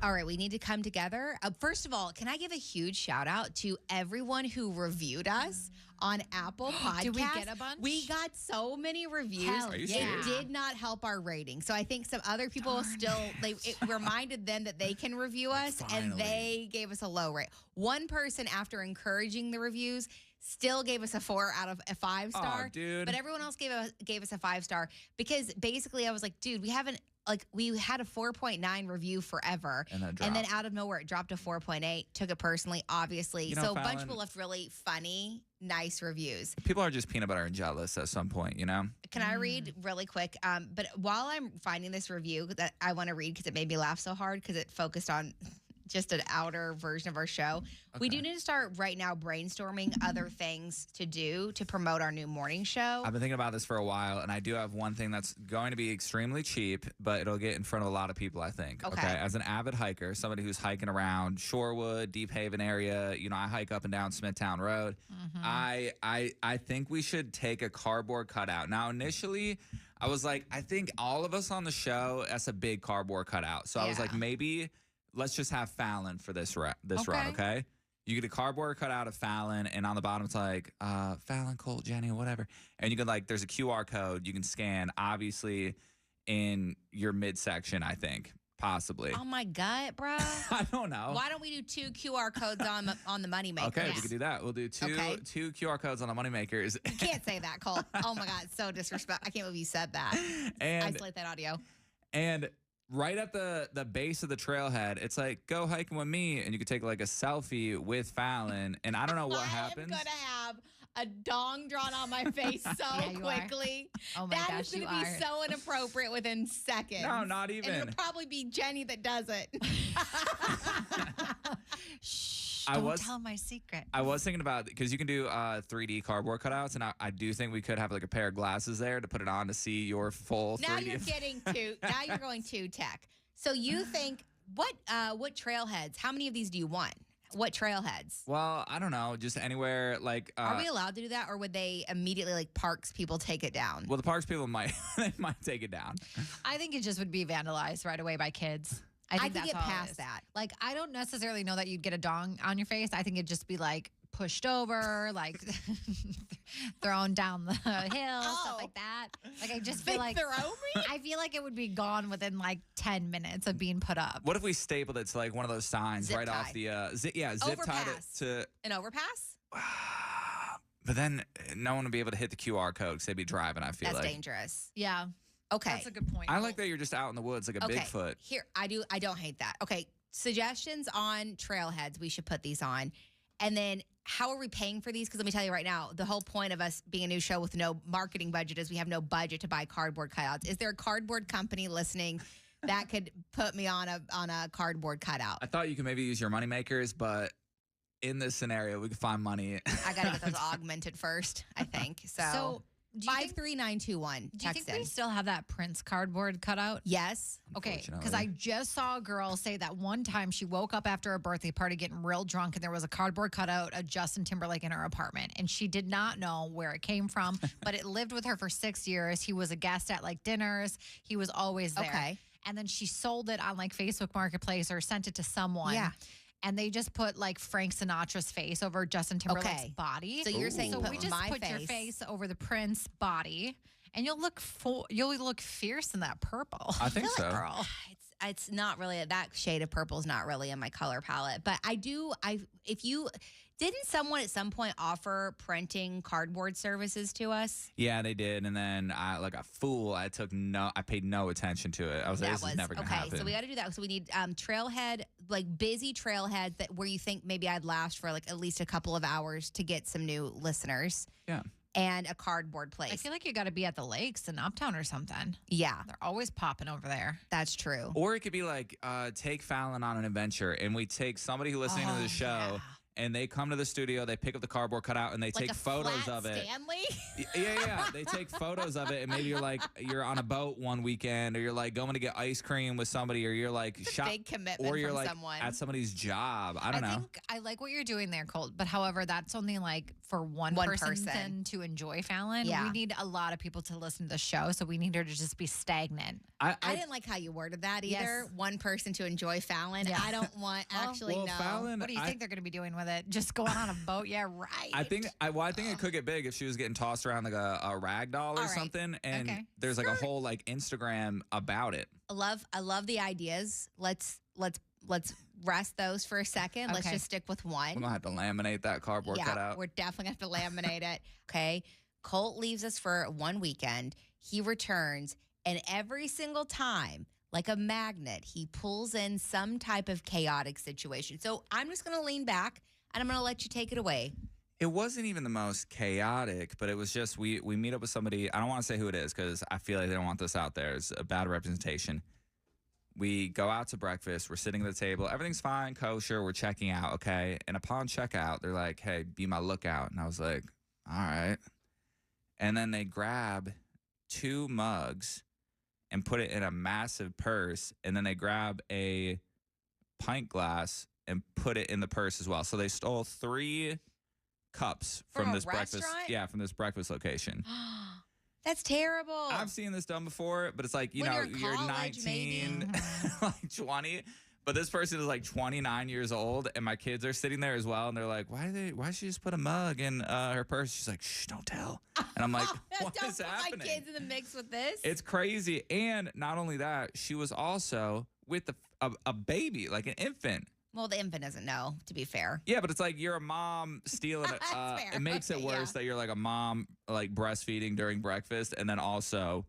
All right, we need to come together. First of all, can I give a huge shout out to everyone who reviewed us on Apple Podcasts? Did we get a bunch? We got so many reviews. Hell Are you It serious? did not help our rating. So I think some other people it reminded them that they can review us, and they gave us a low rate. One person, after encouraging the reviews, still gave us a 4 out of a 5-star. Oh, dude. But everyone else gave us a 5-star because basically I was like, dude, we haven't. Like, we had a 4.9 review forever. And then out of nowhere, it dropped to 4.8. Took it personally, obviously. So a bunch of people left really funny, nice reviews. People are just peanut butter and jealous at some point, you know? Can I read really quick? But while I'm finding this review that I want to read because it made me laugh so hard because it focused on just an outer version of our show. Okay. We do need to start right now brainstorming other things to do to promote our new morning show. I've been thinking about this for a while, and I do have one thing that's going to be extremely cheap, but it'll get in front of a lot of people, I think. Okay. As an avid hiker, somebody who's hiking around Shorewood, Deep Haven area, you know, I hike up and down Smithtown Road. I think we should take a cardboard cutout. Now, initially, I was like, I think all of us on the show, that's a big cardboard cutout. So I was like, maybe let's just have Fallon for this run, okay? You get a cardboard cutout of Fallon, and on the bottom it's like, Fallon, Colt, Jenny, whatever. And you can, like, there's a QR code you can scan, obviously, in your midsection, I think, possibly. Oh, my gut, bro. I don't know. Why don't we do 2 QR codes on the Moneymaker? Okay, we can do that. We'll do two QR codes on the Moneymakers. You can't say that, Colt. Oh, my God, so disrespectful. I can't believe you said that. And isolate that audio. And right at the base of the trailhead, it's like, go hiking with me, and you could take like a selfie with Fallon. And I don't know what happens. I'm gonna have a dong drawn on my face so quickly. Oh my that gosh, is gonna be so inappropriate within seconds. No, not even. And it'll probably be Jenny that does it. Shh. Don't tell my secret. I was thinking about, because you can do 3D cardboard cutouts, and I do think we could have like a pair of glasses there to put it on to see your full 3D. Now you're going too tech. So you think, what trailheads, how many of these do you want? What trailheads? Well, I don't know, just anywhere like. Are we allowed to do that, or would they immediately, like, parks people take it down? Well, the parks people might take it down. I think it just would be vandalized right away by kids. I think could get past that. Like, I don't necessarily know that you'd get a dong on your face. I think it'd just be like pushed over, like thrown down the hill, stuff like that. Like, I just feel like throw me? I feel like it would be gone within like 10 minutes of being put up. What if we stapled it to like one of those signs Zip right tie. off the zip tied it to an overpass? But then no one would be able to hit the QR code because they'd be driving. I feel That's like dangerous. Yeah. Okay. That's a good point. I like that you're just out in the woods like a Bigfoot. Here, I don't hate that. Okay, suggestions on trailheads. We should put these on. And then how are we paying for these? Because let me tell you right now, the whole point of us being a new show with no marketing budget is we have no budget to buy cardboard cutouts. Is there a cardboard company listening that could put me on a cardboard cutout? I thought you could maybe use your money makers, but in this scenario, we could find money. I got to get those augmented first, I think. So 53921. Do you think we still have that Prince cardboard cutout? Yes. Okay, because I just saw a girl say that one time she woke up after a birthday party getting real drunk, and there was a cardboard cutout of Justin Timberlake in her apartment, and she did not know where it came from, but it lived with her for 6 years. He was a guest at like dinners. He was always there. Okay. And then she sold it on like Facebook Marketplace or sent it to someone. Yeah. And they just put like Frank Sinatra's face over Justin Timberlake's body. So you're saying we just put your face over the Prince body, and you'll look fierce in that purple. I think so. Girl. It's not really that shade of purple is not really in my color palette, but didn't someone at some point offer printing cardboard services to us? Yeah, they did, and then I, like a fool, I paid no attention to it. I was like, this is never gonna happen. So we got to do that. So we need trailhead, like busy trailheads that where you think maybe I'd last for like at least a couple of hours to get some new listeners. Yeah. And a cardboard place. I feel like you got to be at the lakes in Uptown or something. Yeah. They're always popping over there. That's true. Or it could be like, take Fallon on an adventure, and we take somebody who's listening to the show, and they come to the studio, they pick up the cardboard cutout, and they Like take a photos flat of it. Stanley? Yeah. They take photos of it, and maybe you're like, you're on a boat one weekend, or you're like going to get ice cream with somebody, or you're like It's a big commitment or you're from like someone. at somebody's job. I don't know. think I like what you're doing there, Colt. But however, that's only like for one person to enjoy Fallon. Yeah. We need a lot of people to listen to the show, so we need her to just be stagnant. I didn't like how you worded that either. Yes. One person to enjoy Fallon. Yeah. I don't want actually no. Fallon, What do you think they're going to be doing with it? Just going on a boat? Yeah, right. I think it could get big if she was getting tossed around like a rag doll or something, and there's like a whole like Instagram about it. I love the ideas. Let's rest those for a second. Let's just stick with one. We're gonna have to laminate that cardboard cutout. We're definitely gonna have to laminate it. Okay. Colt leaves us for one weekend. He returns, and every single time, like a magnet, he pulls in some type of chaotic situation. So I'm just gonna lean back and I'm gonna let you take it away. It wasn't even the most chaotic, but it was just we meet up with somebody. I don't want to say who it is because I feel like they don't want this out there. It's a bad representation. We go out to breakfast. We're sitting at the table. Everything's fine, kosher. We're checking out, okay? And upon checkout, they're like, hey, be my lookout. And I was like, all right. And then they grab 2 mugs and put it in a massive purse. And then they grab a pint glass and put it in the purse as well. So they stole 3 cups from this breakfast. Yeah, from this breakfast location. That's terrible. I've seen this done before, but it's like, When you're you're in college, 19, like 20. But this person is like 29 years old, and my kids are sitting there as well, and they're like, why did she just put a mug in her purse? She's like, shh, don't tell. And I'm like, what don't is put happening? My kids in the mix with this. It's crazy. And not only that, she was also with a baby, like an infant. Well, the infant doesn't know, to be fair. Yeah, but it's like you're a mom stealing it. It makes it worse that you're like a mom like breastfeeding during breakfast, and then also,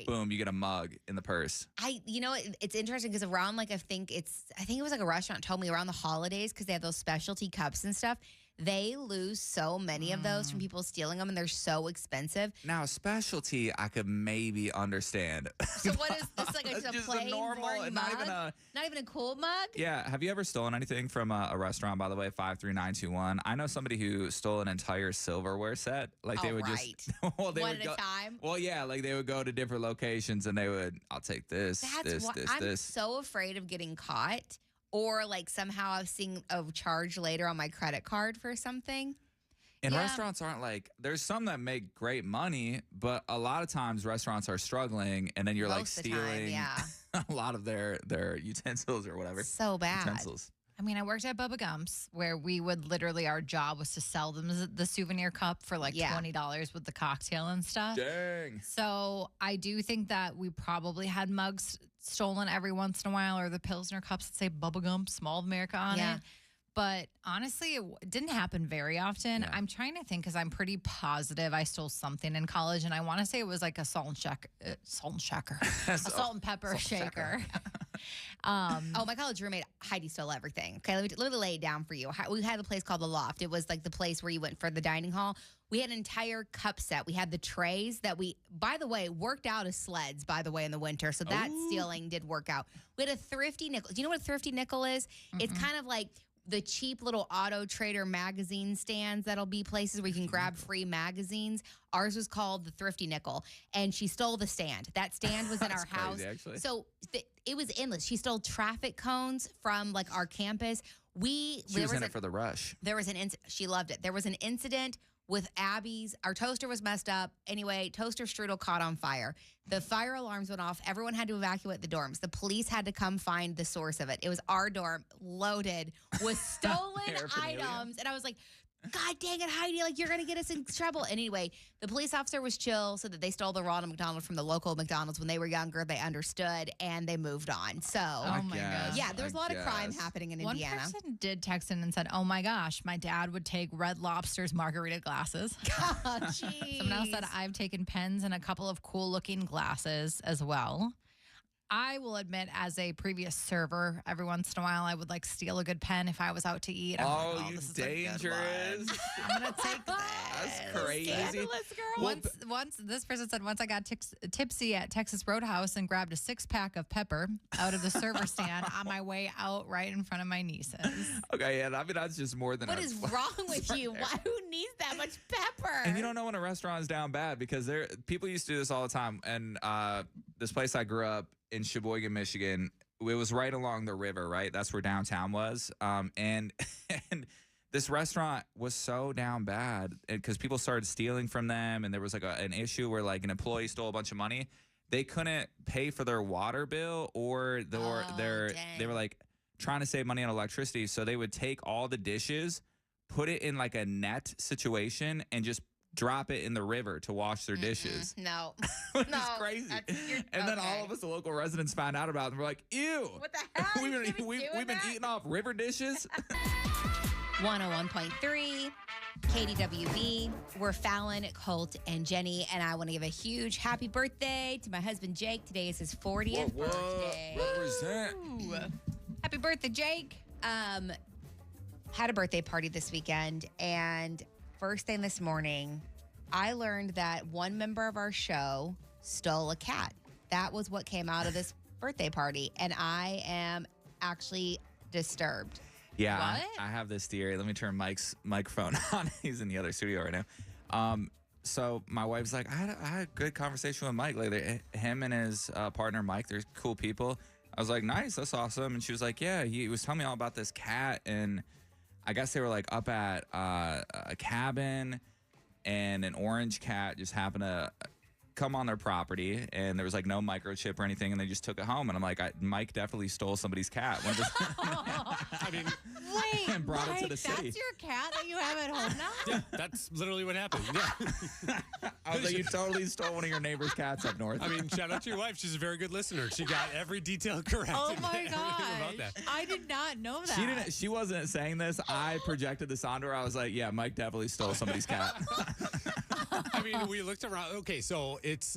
boom, you get a mug in the purse. It's interesting because around I think it was like a restaurant told me around the holidays because they have those specialty cups and stuff. They lose so many of those from people stealing them, and they're so expensive. Now, a specialty I could maybe understand. So what is this, like a just plain, a normal, boring and mug? not even a cool mug? Yeah. Have you ever stolen anything from a restaurant, by the way? 53921. I know somebody who stole an entire silverware set. Like they would just one at a time. Well, yeah, like they would go to different locations and they would, I'll take this, I'm so afraid of getting caught. Or somehow I've seen a charge later on my credit card for something. And restaurants aren't there's some that make great money, but a lot of times restaurants are struggling, and then you're stealing a lot of their utensils or whatever. So bad. Utensils. I mean, I worked at Bubba Gump's where we would literally, our job was to sell them the souvenir cup for $20 with the cocktail and stuff. Dang. So I do think that we probably had mugs stolen every once in a while, or the Pilsner cups that say Bubba Gump, Small America on it. But honestly, it didn't happen very often. Yeah. I'm trying to think because I'm pretty positive I stole something in college, and I want to say it was like a salt and shaker, a salt and pepper shaker. My college roommate Heidi stole everything. Okay, let me lay it down for you. We had a place called the Loft. It was like the place where you went for the dining hall. We had an entire cup set. We had the trays that we, by the way, worked out as sleds, by the way, in the winter. So that stealing did work out. We had a thrifty nickel. Do you know what a thrifty nickel is? It's kind of like the cheap little Auto Trader magazine stands that'll be places where you can grab free magazines. Ours was called the Thrifty Nickel, and she stole the stand. That stand was in our house. Crazy, actually. So it was endless. She stole traffic cones from our campus. She was in it for the rush. There was she loved it. There was an incident with Abby's. Our toaster was messed up. Anyway, toaster strudel caught on fire. The fire alarms went off. Everyone had to evacuate the dorms. The police had to come find the source of it. It was our dorm loaded with stolen items. And I was like, God dang it, Heidi, you're going to get us in trouble. Anyway, the police officer was chill, so that they stole the Ronald McDonald from the local McDonald's when they were younger. They understood, and they moved on. So, oh my gosh. Yeah, there's a lot of crime happening in Indiana. One person did text in and said, oh my gosh, my dad would take Red Lobster's margarita glasses. Oh, jeez. Someone else said, I've taken pens and a couple of cool looking glasses as well. I will admit, as a previous server, every once in a while I would like steal a good pen if I was out to eat. I'm like, You this is a good dangerous. one. I'm gonna take this. That's crazy. Scandalous girl. Once this person said once I got tipsy at Texas Roadhouse and grabbed a 6-pack of pepper out of the server stand on my way out right in front of my nieces. Okay, yeah, I mean that's just more than. What is wrong with you? Why? Who needs that much pepper? And you don't know when a restaurant is down bad because people used to do this all the time. And this place I grew up in Sheboygan, Michigan, it was right along the river, right? That's where downtown was. And this restaurant was so down bad because people started stealing from them, and there was like an issue where like an employee stole a bunch of money. They couldn't pay for their water bill or they were like trying to save money on electricity, so they would take all the dishes, put it in like a net situation, and just drop it in the river to wash their dishes. No. Which is crazy. And then all of us, the local residents, found out about it and we're like, ew. What the hell? We've been eating off river dishes. 101.3 KDWB. We're Fallon, Colt, and Jenny, and I want to give a huge happy birthday to my husband Jake. Today is his 40th birthday. Represent. Ooh. Happy birthday, Jake. Had a birthday party this weekend, and first thing this morning, I learned that one member of our show stole a cat. That was what came out of this birthday party, and I am actually disturbed. Yeah, What? I have this theory. Let me turn Mike's microphone on. He's in the other studio right now. So my wife's like, I had a good conversation with Mike lately. Him and his partner, Mike, they're cool people. I was like, nice, that's awesome. And she was like, yeah, he was telling me all about this cat, and I guess they were like up at a cabin, and an orange cat just happened to come on their property, and there was like no microchip or anything, and they just took it home. And I'm like, Mike definitely stole somebody's cat. I mean, wait, and brought it to the city. That's your cat that you have at home now? yeah, that's literally what happened. Yeah. I was like, you totally stole one of your neighbor's cats up north. I mean, shout out to your wife. She's a very good listener. She got every detail correct. Oh my Everything about gosh. that. I did not know that. She wasn't saying this. I projected this onto her. I was like, yeah, Mike definitely stole somebody's cat. I mean, we looked around. Okay, so it's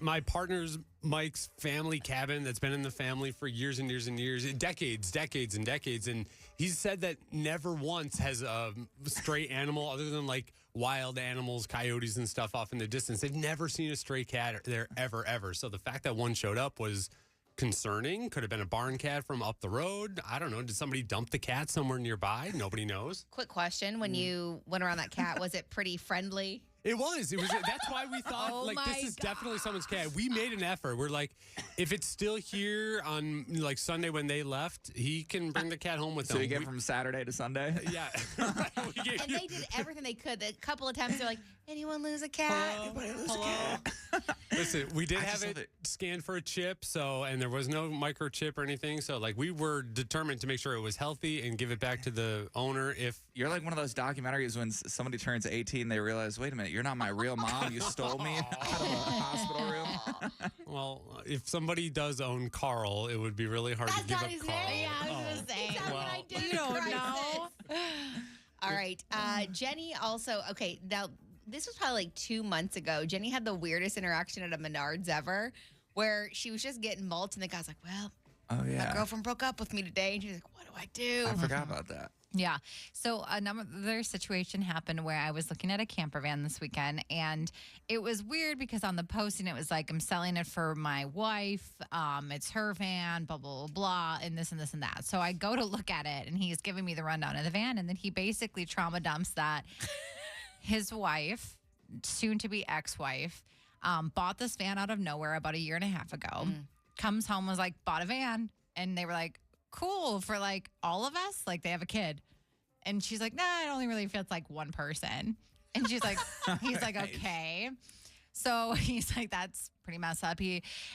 my partner's Mike's family cabin that's been in the family for years and years and years, decades and decades. And he's said that never once has a stray animal, other than like wild animals, coyotes and stuff off in the distance. They've never seen a stray cat there ever. So the fact that one showed up was concerning. Could have been a barn cat from up the road. I don't know. Did somebody dump the cat somewhere nearby? Nobody knows. Quick question. When you went around that cat, was it pretty friendly? It was. That's why we thought, this is definitely someone's cat. We made an effort. We're like, if it's still here on, like, Sunday when they left, he can bring the cat home with him. So you get from Saturday to Sunday? Yeah. And they did everything they could. A couple of times they're like, anyone lose a cat? Anybody lose a cat? Listen, we did have it scanned for a chip, and there was no microchip or anything. So, like, we were determined to make sure it was healthy and give it back to the owner. If You're like one of those documentaries when somebody turns 18, they realize, wait a minute, you're not my real mom. You stole me out of a hospital room. Well, if somebody does own Carl, it would be really hard to give up his Carl. name. Yeah, I was going to say. Is that what I did? You don't know. All right. Jenny also, okay, now this was probably like 2 months ago. Jenny had the weirdest interaction at a Menards ever where she was just getting mulched, and the guy's like, well, Oh, yeah. my girlfriend broke up with me today. And she's like, what do I do? I forgot about that. Yeah. So another situation happened where I was looking at a camper van this weekend, and it was weird because on the posting it was like, I'm selling it for my wife. It's her van, blah, blah, blah, blah, and this and this and that. So I go to look at it, and he's giving me the rundown of the van, and then he basically trauma dumps that his wife, soon to be ex-wife, bought this van out of nowhere about 1.5 years ago. Comes home, was like, bought a van, and they were like, cool for like all of us, like they have a kid, and she's like, nah, it only really fits like one person, and she's like, he's like, okay. So he's like, that's pretty messed up.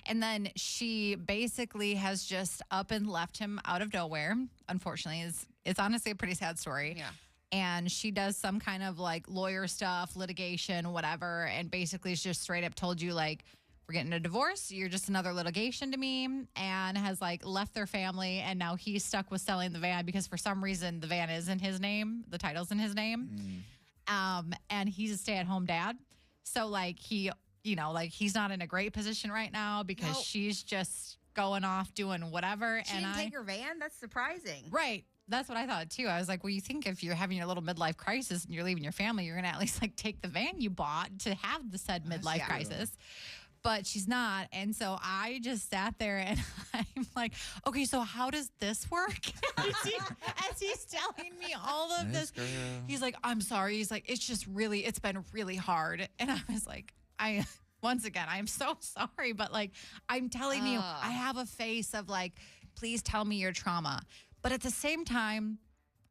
And then she basically has just up and left him out of nowhere. Unfortunately, it's honestly a pretty sad story. Yeah. And she does some kind of like lawyer stuff, litigation, whatever, and basically it's just straight up told you like, we're getting a divorce. You're just another litigation to me, and has like left their family. And now he's stuck with selling the van because for some reason the van is in his name. The title's in his name. And he's a stay-at-home dad. So like he, like he's not in a great position right now because she's just going off doing whatever. She didn't take her van? That's surprising. Right. That's what I thought too. I was like, well, you think if you're having your little midlife crisis and you're leaving your family, you're going to at least like take the van you bought to have the said midlife crisis. But she's not. And so I just sat there and I'm like, okay, so how does this work? As he's telling me all of this, he's like, I'm sorry. He's like, it's been really hard. And I was like, once again, I'm so sorry. But like, I'm telling you, I have a face of like, please tell me your trauma. But at the same time,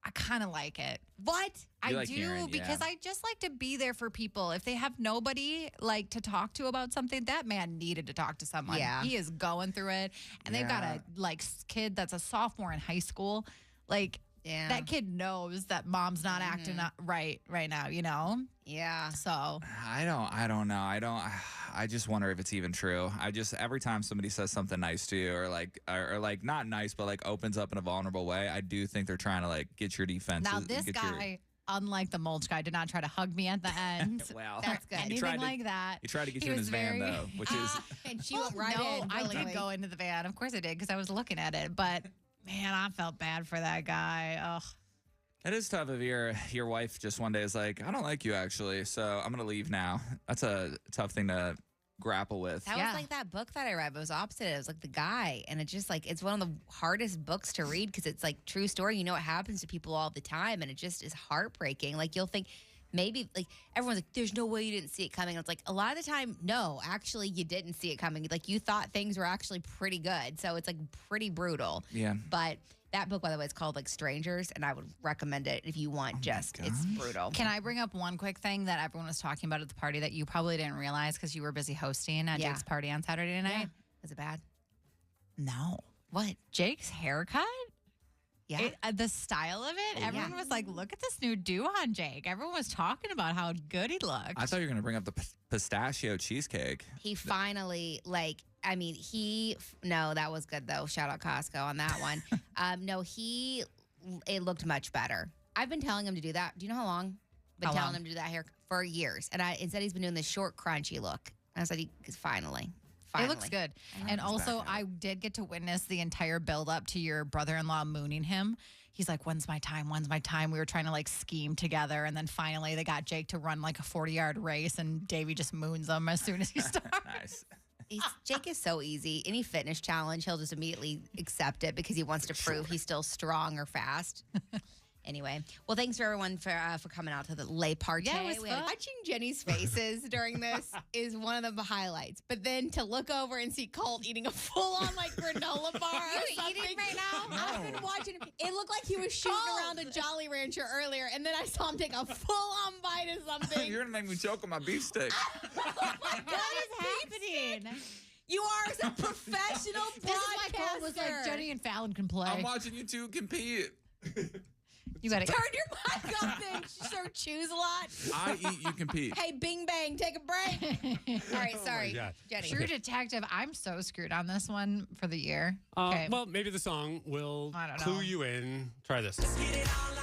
I kind of like it. What? I do because I just like to be there for people. If they have nobody like to talk to about something, that man needed to talk to someone. Yeah. He is going through it. And they've got a like kid that's a sophomore in high school. Like that kid knows that mom's not acting right now, you know? Yeah. So I don't know. I just wonder if it's even true. Every time somebody says something nice to you or like not nice, but like opens up in a vulnerable way, I do think they're trying to like get your defenses. now this guy, unlike the mulch guy, did not try to hug me at the end. Well, That's good. Anything like that. He tried to get He you in was his van very- though, which is And she went right no, in. I willingly. did go into the van. Of course I did because I was looking at it. But man, I felt bad for that guy. Ugh. it is tough if your wife just one day is like, I don't like you actually, so I'm gonna leave now. That's a tough thing to grapple with. That was like that book that I read, but it was opposite. It was like the guy. And it just like, it's one of the hardest books to read because it's like true story. You know, it happens to people all the time. And it just is heartbreaking. Like you'll think maybe like everyone's like, there's no way you didn't see it coming. And it's like a lot of the time, no, actually you didn't see it coming. Like you thought things were actually pretty good. So it's like pretty brutal. Yeah. But that book, by the way, it's called like Strangers. And I would recommend it if you want it's brutal. Can I bring up one quick thing that everyone was talking about at the party that you probably didn't realize because you were busy hosting at Jake's party on Saturday night? Yeah. Was it bad? No. What? Jake's haircut? Yeah. The style of it, everyone was like, look at this new do on Jake. Everyone was talking about how good he looked. I thought you were gonna bring up the pistachio cheesecake. He finally, no, that was good though. Shout out Costco on that one. It looked much better. I've been telling him to do that. Do you know how long? Been How telling long? him to do that hair for years. And instead he's been doing this short, crunchy look. And I said, finally. It looks good. And also, I did get to witness the entire build up to your brother-in-law mooning him. He's like, when's my time? When's my time? We were trying to like scheme together. And then finally they got Jake to run like a 40-yard race and Davey just moons him as soon as he starts. Nice. Jake is so easy. Any fitness challenge, he'll just immediately accept it because he wants to prove he's still strong or fast. Anyway, well, thanks for everyone for coming out to the lay party. Yeah, it was fun. Watching Jenny's faces during this is one of the highlights. But then to look over and see Colt eating a full-on like granola bar or something. Eating right now? I've been watching him. It looked like he was shooting around a Jolly Rancher earlier, and then I saw him take a full-on bite of something. You're gonna make me choke on my beef stick. Oh my God, What is happening? you are a professional broadcaster. This is why Cole was like, Jenny and Fallon can play. I'm watching you two compete. You better Turn your mic off then. Sir, choose a lot. I eat, you compete. Hey, Bing Bang, take a break. All right, sorry, God. Jenny. True Detective. I'm so screwed on this one for the year. Well, maybe the song will I don't know. clue you in. Try this. Get it on